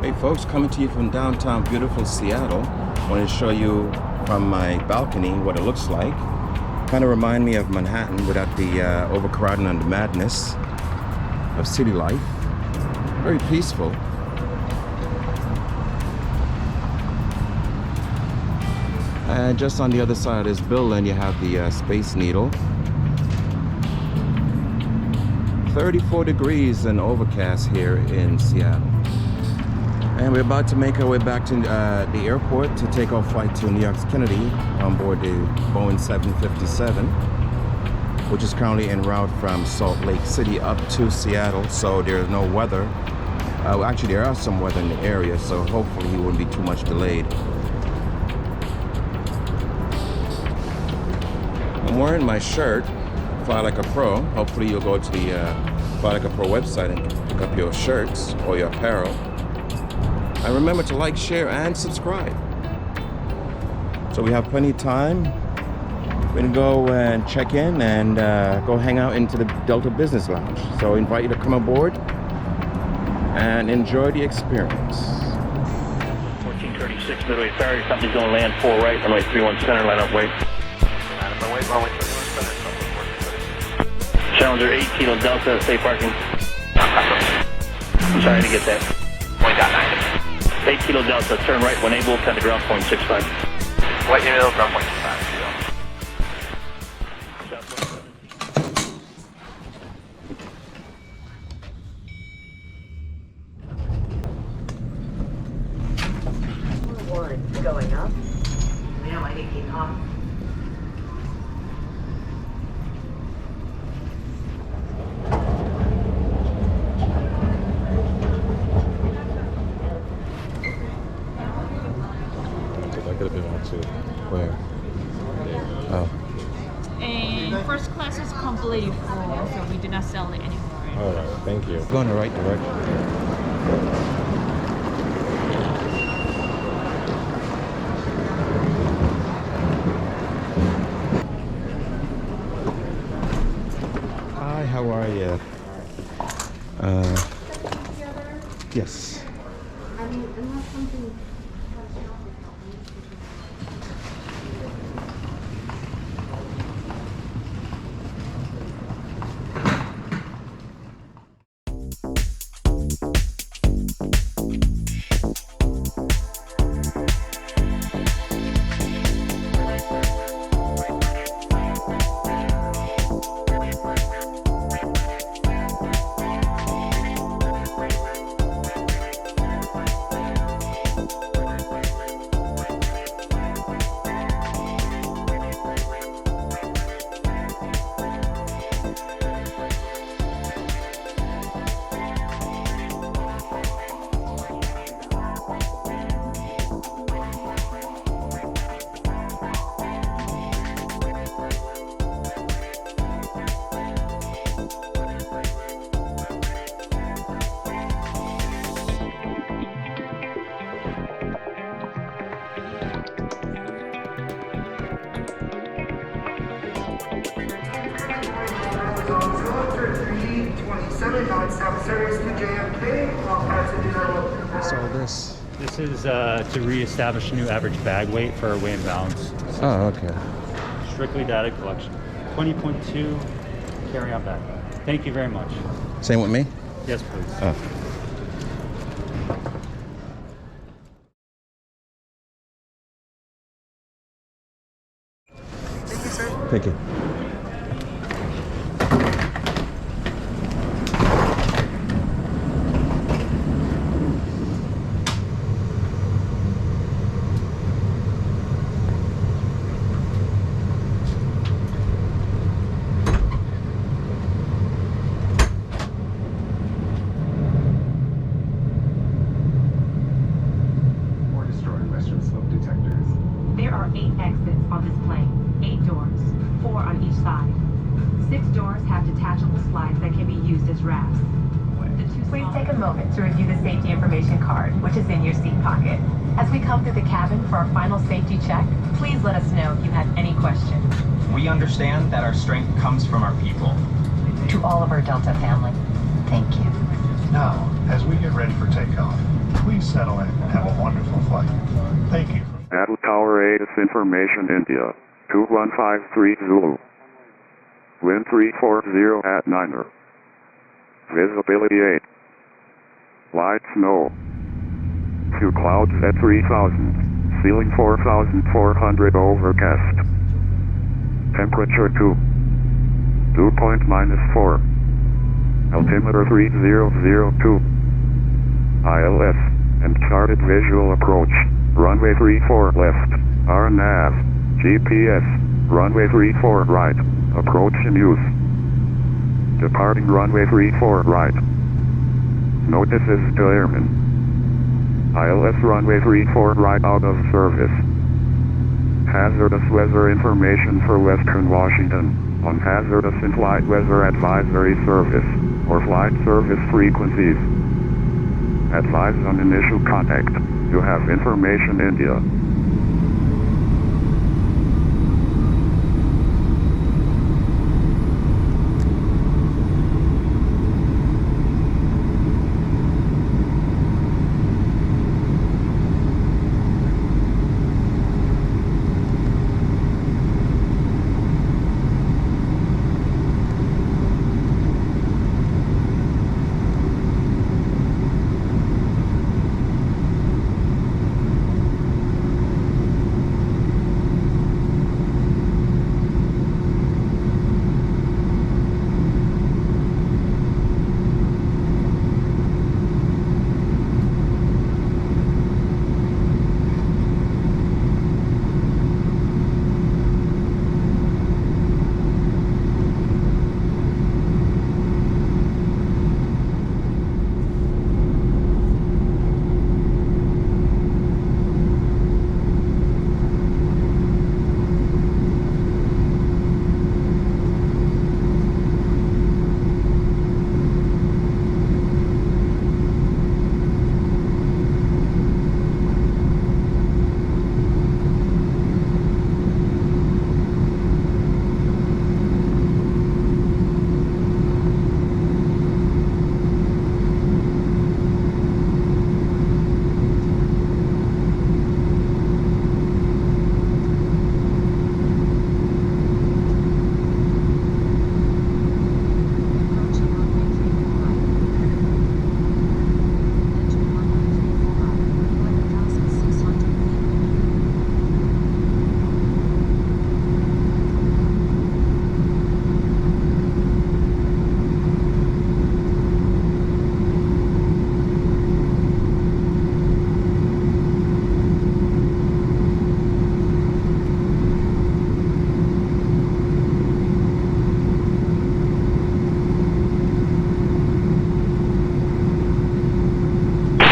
Hey folks, coming to you from downtown beautiful Seattle. I want to show you from my balcony what it looks like. Kind of remind me of Manhattan without the overcrowding and the madness of city life. Very peaceful. And just on the other side of this building you have the Space Needle. 34 degrees and overcast here in Seattle. And we're about to make our way back to the airport to take our flight to New York's Kennedy on board the Boeing 757, which is currently en route from Salt Lake City up to Seattle. So there's no weather. Actually, there are some weather in the area, so hopefully he wouldn't be too much delayed. I'm wearing my shirt, Fly Like a Pro. Hopefully you'll go to the Fly Like a Pro website and pick up your shirts or your apparel. And remember to like, share, and subscribe. So we have plenty of time. We're gonna go and check in and go hang out into the Delta Business Lounge. So I invite you to come aboard and enjoy the experience. 1436 Midway Ferry, something's gonna land 4 right, runway 31 center, line up, wait. Line up, wait, runway 31 center, Challenger 8 Kilo Delta, safe parking. I'm sorry to get that. 8 Kilo Delta, turn right when able, kind of ground point 65. What unit of ground point 65? Going up. Now I think he off. I could have been on too. Where? Oh. And first class is completely full, so we do not sell it anymore. Alright, thank you. Go in the right direction. Hi, how are you? Yes. I mean, unless something. Service to JFK. All passengers are What's all this? This is to reestablish a new average bag weight for our weigh and balance. Oh, okay. Strictly data collection. 20.2 carry-on bag. Thank you very much. Same with me? Yes, please. Oh. Thank you, sir. Thank you. There are 8 exits on this plane, 8 doors, 4 on each side. 6 doors have detachable slides that can be used as rafts. Please take a moment to review the safety information card, which is in your seat pocket. As we come through the cabin for our final safety check, please let us know if you have any questions. We understand that our strength comes from our people. To all of our Delta family, thank you. Now, as we get ready for takeoff, please settle in and have a wonderful flight. Thank you. Seattle Tower 8 is Information India. 2153 Zulu. Wind 340 at 9er. Visibility 8. Lights no. Few clouds at 3000. Ceiling 4400 overcast. Temperature 2. Dew point -4. Altimeter 3002. ILS. And charted visual approach. Runway 34 left. RNAV. GPS. Runway 34 right. Approach in use. Departing runway 34 right. Notice is to airmen. ILS runway 34 right out of service. Hazardous weather information for Western Washington. On hazardous in-flight weather advisory service, or flight service frequencies. Advise on initial contact. You have Information India.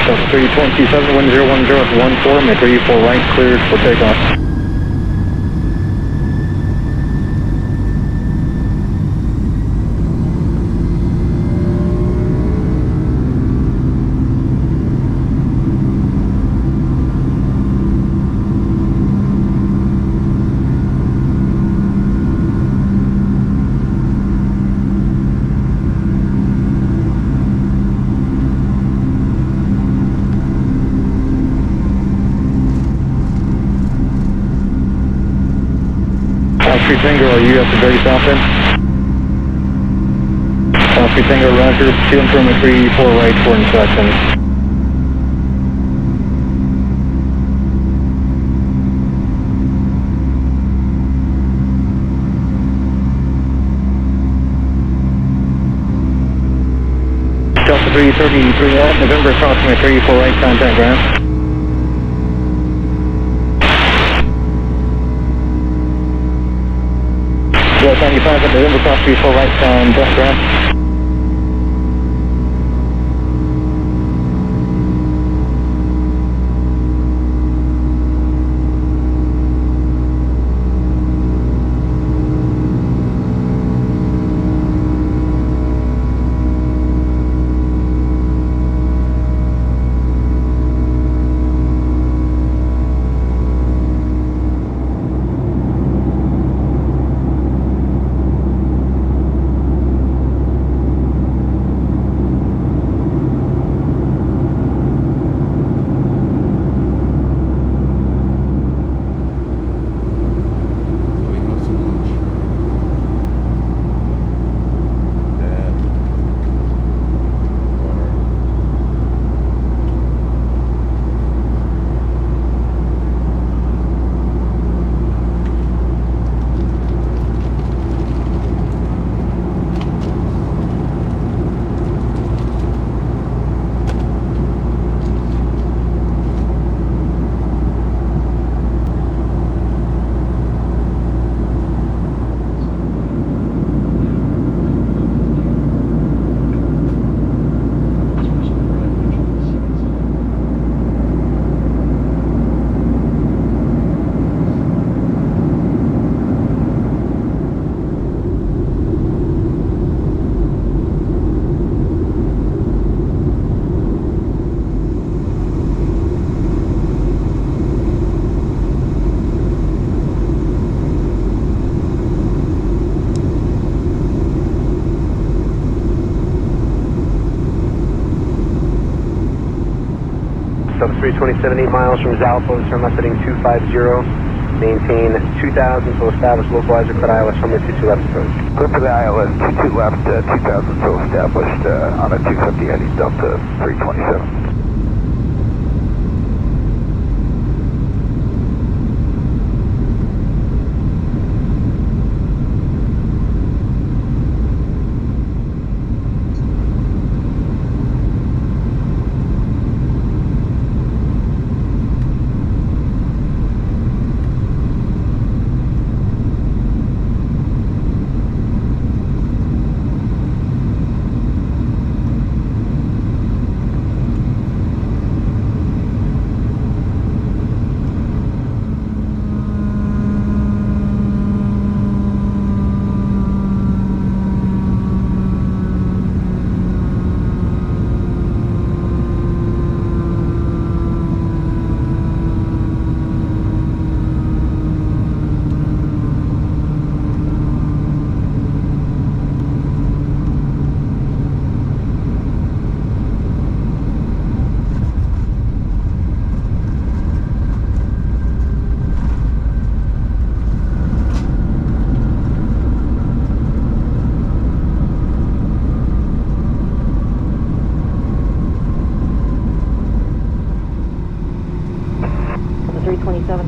Delta 327, 1010 make 34 right, cleared for takeoff. Osprey Tango, are you at the very south end? Osprey Tango, roger, 2 improvement 34 right for inspection. Delta 333 out, November approximate 34 right, contact ground. Delta 95 at November cross 34 right, contact ground. Delta 327, 8 miles from Zalpo, turn left heading 250. Maintain 2000, so establish localizer, cut ILS, runway 22 left approach. Clear for the ILS 22 left, 2000, so established on a 250 heading Delta 327.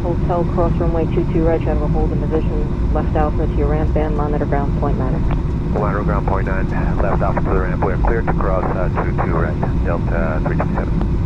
Hotel, cross runway 22 right, you have a hold in position, left alpha to your ramp band, monitor ground point matter. Monitor ground point 9, left alpha to the ramp, we are cleared to cross 22 right, Delta 327.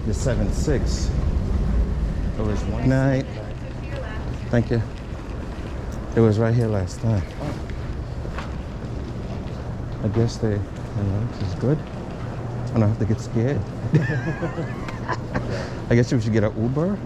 The 7.6. It was one night. Thank you. It was right here last time. I guess they, this is good. I don't have to get scared. I guess we should get an Uber.